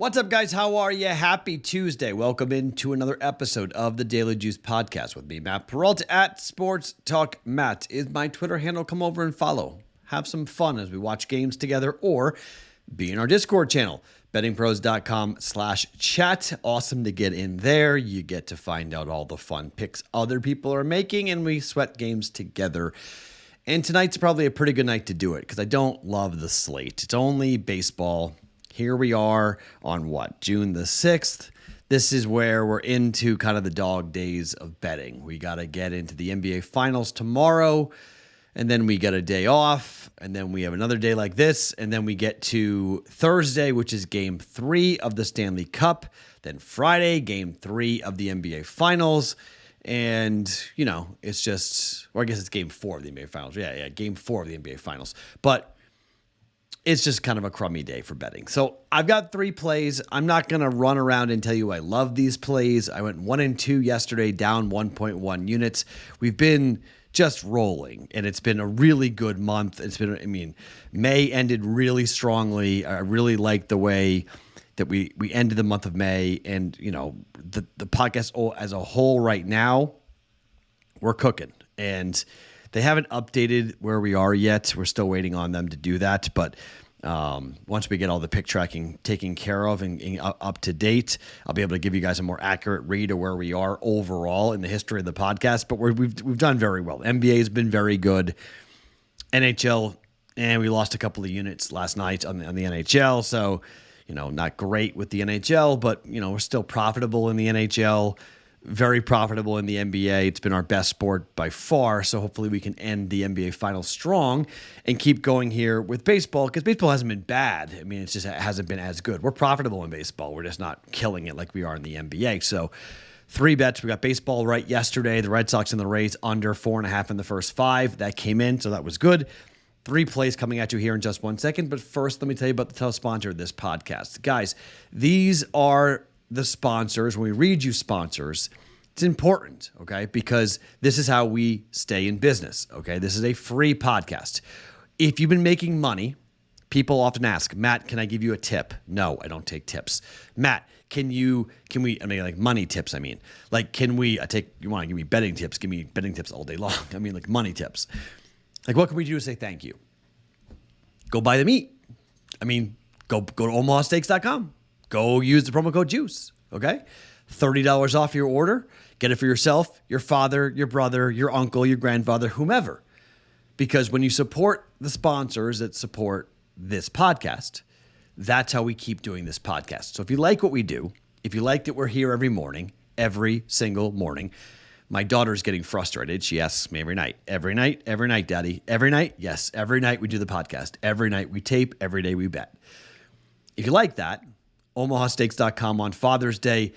What's up, guys? How are you? Happy Tuesday. Welcome into another episode of the Daily Juice Podcast with me, Matt Perrault at Sports Talk Matt is my Twitter handle. Come over and follow. Have some fun as we watch games together or be in our Discord channel, bettingpros.com/chat. Awesome to get in there. You get to find out all the fun picks other people are making, and we sweat games together. And tonight's probably a pretty good night to do it because I don't love the slate. It's only baseball. Here we are on June the 6th. This is where we're into kind of the dog days of betting. We got to get into the NBA Finals tomorrow, and then we get a day off, and then we have another day like this, and then we get to Thursday, which is Game 3 of the Stanley Cup, then Friday, Game 3 of the NBA Finals, and, you know, it's just, or I guess it's Game 4 of the NBA Finals. Yeah, Game 4 of the NBA Finals. But it's just kind of a crummy day for betting. So I've got 3 plays. I'm not going to run around and tell you I love these plays. I went 1-2 yesterday, down 1.1 units. We've been just rolling, and it's been a really good month. May ended really strongly. I really like the way that we ended the month of May, and, you know, the podcast as a whole right now, we're cooking. And they haven't updated where we are yet. We're still waiting on them to do that. But once we get all the pick tracking taken care of and up to date, I'll be able to give you guys a more accurate read of where we are overall in the history of the podcast. But we've done very well. NBA has been very good. NHL, and we lost a couple of units last night on the NHL. So, you know, not great with the NHL, but, you know, we're still profitable in the NHL. Very profitable in the NBA. It's been our best sport by far, so hopefully we can end the NBA Finals strong and keep going here with baseball, because baseball hasn't been bad. I mean, it just hasn't been as good. We're profitable in baseball. We're just not killing it like we are in the NBA. So 3 bets. We got baseball right yesterday. The Red Sox and the Rays under 4.5 in the first 5. That came in, so that was good. 3 plays coming at you here in just 1 second. But first, let me tell you about the title sponsor of this podcast. Guys, these are the sponsors. When we read you sponsors, it's important, okay? Because this is how we stay in business, okay? This is a free podcast. If you've been making money, people often ask, Matt, can I give you a tip? No, I don't take tips. Matt, can we, like money tips, you want to give me betting tips? Give me betting tips all day long. Like money tips. Like, what can we do to say thank you? Go buy the meat. Go to omahasteaks.com. Go use the promo code JUICE, okay? $30 off your order. Get it for yourself, your father, your brother, your uncle, your grandfather, whomever. Because when you support the sponsors that support this podcast, that's how we keep doing this podcast. So if you like what we do, if you like that we're here every single morning, my daughter's getting frustrated. She asks me every night, Daddy, every night? Yes, every night we do the podcast. Every night we tape, every day we bet. If you like that, omahasteaks.com on Father's Day.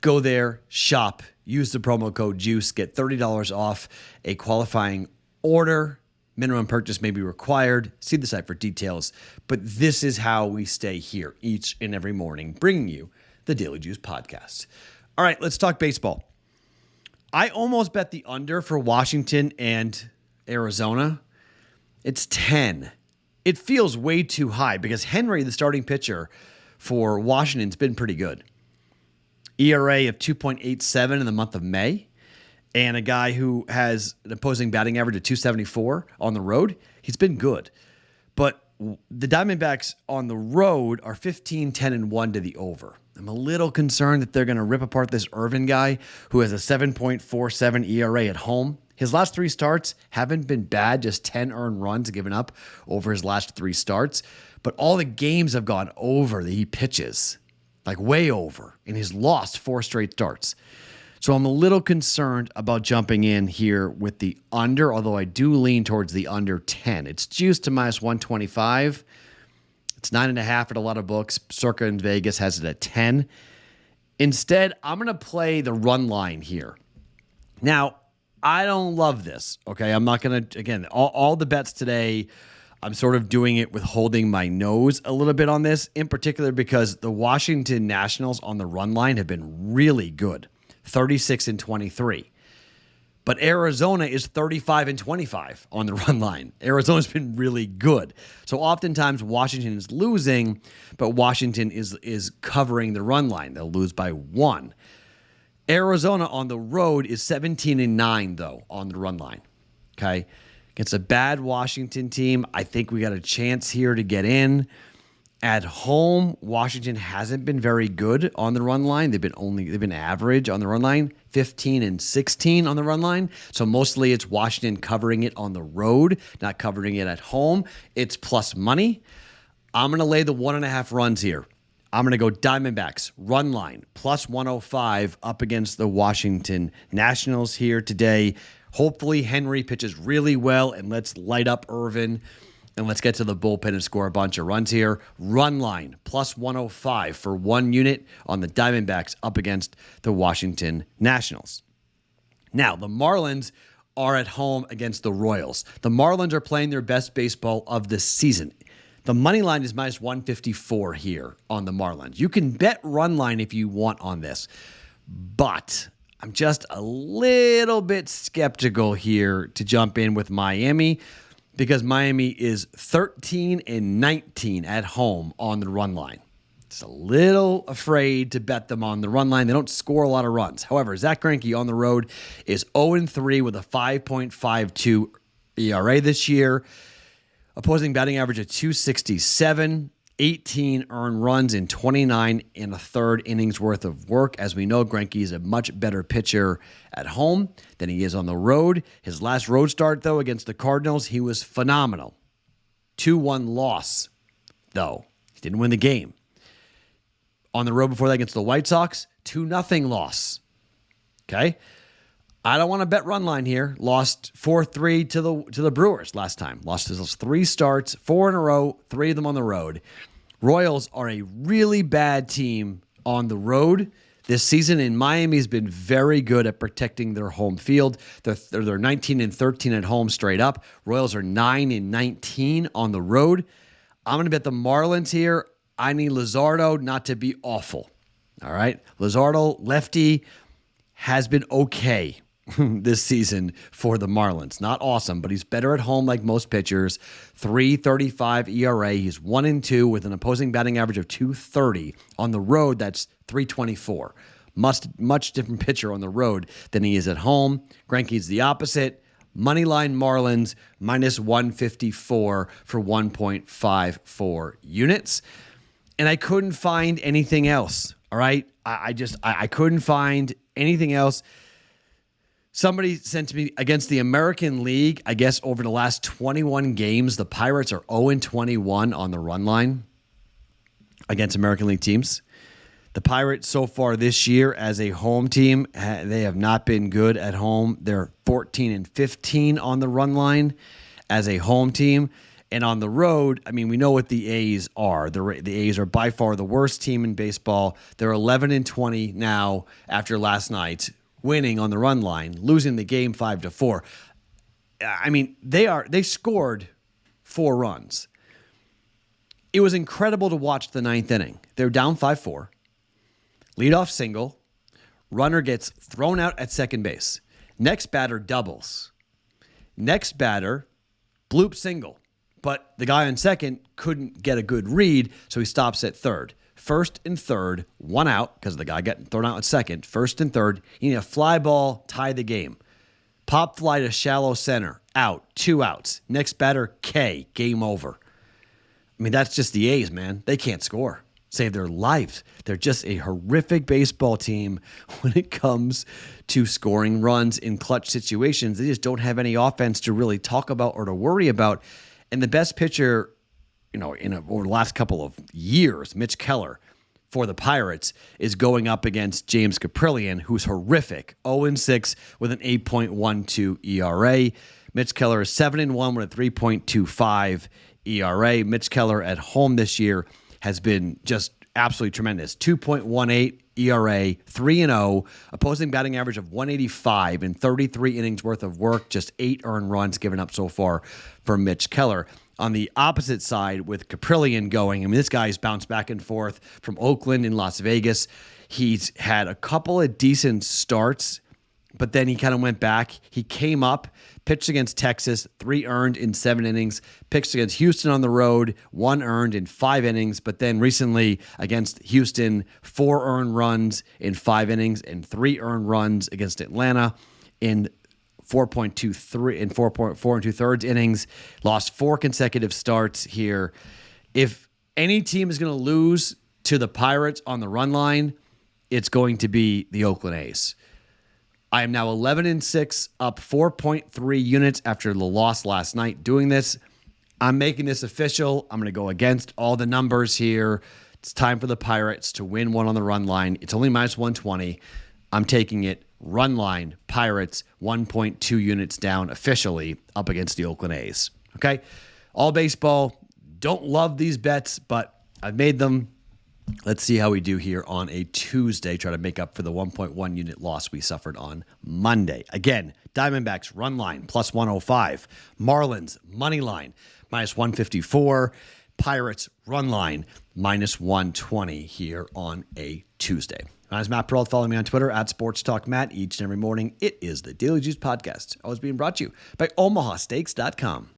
Go there, shop, use the promo code JUICE, get $30 off a qualifying order. Minimum purchase may be required. See the site for details. But this is how we stay here each and every morning, bringing you the Daily Juice Podcast. All right, let's talk baseball. I almost bet the under for Washington and Arizona. It's 10. It feels way too high because Henry, the starting pitcher for Washington, has been pretty good. ERA of 2.87 in the month of May, and a guy who has an opposing batting average of 274 on the road. He's been good. But the Diamondbacks on the road are 15-10-1 to the over. I'm a little concerned that they're going to rip apart this Irvin guy who has a 7.47 ERA at home. His last 3 starts haven't been bad, just 10 earned runs given up over his last 3 starts. But all the games have gone over that he pitches. Like way over, and he's lost 4 straight starts. So I'm a little concerned about jumping in here with the under, although I do lean towards the under 10. It's juiced to minus 125. It's 9.5 at a lot of books. Circa in Vegas has it at 10. Instead, I'm going to play the run line here. Now, I don't love this, okay? I'm not going to, again, all the bets today, I'm sort of doing it with holding my nose a little bit on this, in particular because the Washington Nationals on the run line have been really good, 36-23. But Arizona is 35-25 on the run line. Arizona's been really good. So oftentimes Washington is losing, but Washington is covering the run line. They'll lose by 1. Arizona on the road is 17-9, though, on the run line. Okay? Against a bad Washington team, I think we got a chance here to get in. At home, Washington hasn't been very good on the run line. They've been average on the run line, 15-16 on the run line. So mostly it's Washington covering it on the road, not covering it at home. It's plus money. I'm going to lay the 1.5 runs here. I'm going to go Diamondbacks run line plus 105 up against the Washington Nationals here today. Hopefully Henry pitches really well and let's light up Irvin. And let's get to the bullpen and score a bunch of runs here. Run line, plus 105 for 1 unit on the Diamondbacks up against the Washington Nationals. Now, the Marlins are at home against the Royals. The Marlins are playing their best baseball of the season. The money line is minus 154 here on the Marlins. You can bet run line if you want on this. But I'm just a little bit skeptical here to jump in with Miami, because Miami is 13-19 at home on the run line. It's a little afraid to bet them on the run line. They don't score a lot of runs. However, Zach Greinke on the road is 0-3 with a 5.52 ERA this year. Opposing batting average of 267, 18 earned runs in 29 and a third innings worth of work. As we know, Greinke is a much better pitcher at home than he is on the road. His last road start, though, against the Cardinals, he was phenomenal. 2-1 loss, though. He didn't win the game. On the road before that against the White Sox, 2-0 loss. Okay? I don't want to bet run line here. Lost 4-3 to the Brewers last time. Lost his 3 starts, 4 in a row, 3 of them on the road. Royals are a really bad team on the road this season, and Miami's been very good at protecting their home field. They're 19-13 at home straight up. Royals are 9-19 on the road. I'm going to bet the Marlins here. I need Luzardo not to be awful. All right? Luzardo, lefty, has been okay this season for the Marlins. Not awesome, but he's better at home like most pitchers. 3.35 ERA. He's 1-2 with an opposing batting average of 230. On the road, that's 3.24. Much different pitcher on the road than he is at home. Greinke's the opposite. Moneyline Marlins minus 154 for 1.54 units. And I couldn't find anything else. All right? I couldn't find anything else. Somebody sent to me against the American League, I guess over the last 21 games, the Pirates are 0-21 on the run line against American League teams. The Pirates so far this year as a home team, they have not been good at home. They're 14-15 on the run line as a home team. And on the road, I mean, we know what the A's are. The A's are by far the worst team in baseball. They're 11-20 now after last night, winning on the run line, losing the game 5-4. I mean, they scored 4 runs. It was incredible to watch the 9th inning. They're down 5-4. Leadoff single. Runner gets thrown out at second base. Next batter doubles. Next batter, bloop single. But the guy on second couldn't get a good read, so he stops at third. First and third, 1 out, because the guy got thrown out at second. First and third, you need a fly ball, tie the game. Pop fly to shallow center, out, 2 outs. Next batter, K, game over. I mean, that's just the A's, man. They can't score. Save their lives. They're just a horrific baseball team when it comes to scoring runs in clutch situations. They just don't have any offense to really talk about or to worry about. And the best pitcher, over the last couple of years, Mitch Keller, for the Pirates, is going up against James Caprillion, who's horrific, 0-6 with an 8.12 ERA. Mitch Keller is 7-1 with a 3.25 ERA. Mitch Keller at home this year has been just absolutely tremendous. 2.18 ERA, 3-0, opposing batting average of 185 in 33 innings worth of work, just 8 earned runs given up so far for Mitch Keller. On the opposite side, with Caprillion going, I mean, this guy's bounced back and forth from Oakland and Las Vegas. He's had a couple of decent starts, but then he kind of went back. He came up, pitched against Texas, 3 earned in 7 innings, pitched against Houston on the road, 1 earned in 5 innings, but then recently against Houston, 4 earned runs in 5 innings and 3 earned runs against Atlanta in 4.23 and 4.4 2/3 innings, lost 4 consecutive starts here. If any team is going to lose to the Pirates on the run line, it's going to be the Oakland A's. I am now 11-6, up 4.3 units after the loss last night. Doing this, I'm making this official. I'm going to go against all the numbers here. It's time for the Pirates to win one on the run line. It's only minus 120. I'm taking it. Run line, Pirates, 1.2 units down officially up against the Oakland A's. Okay? All baseball. Don't love these bets, but I've made them. Let's see how we do here on a Tuesday. Try to make up for the 1.1 unit loss we suffered on Monday. Again, Diamondbacks run line plus 105. Marlins money line minus 154. Pirates run line minus 120 here on a Tuesday. My name is Matt Perrault. Follow me on Twitter at SportsTalkMatt. Each and every morning, it is the Daily Juice Podcast. Always being brought to you by OmahaSteaks.com.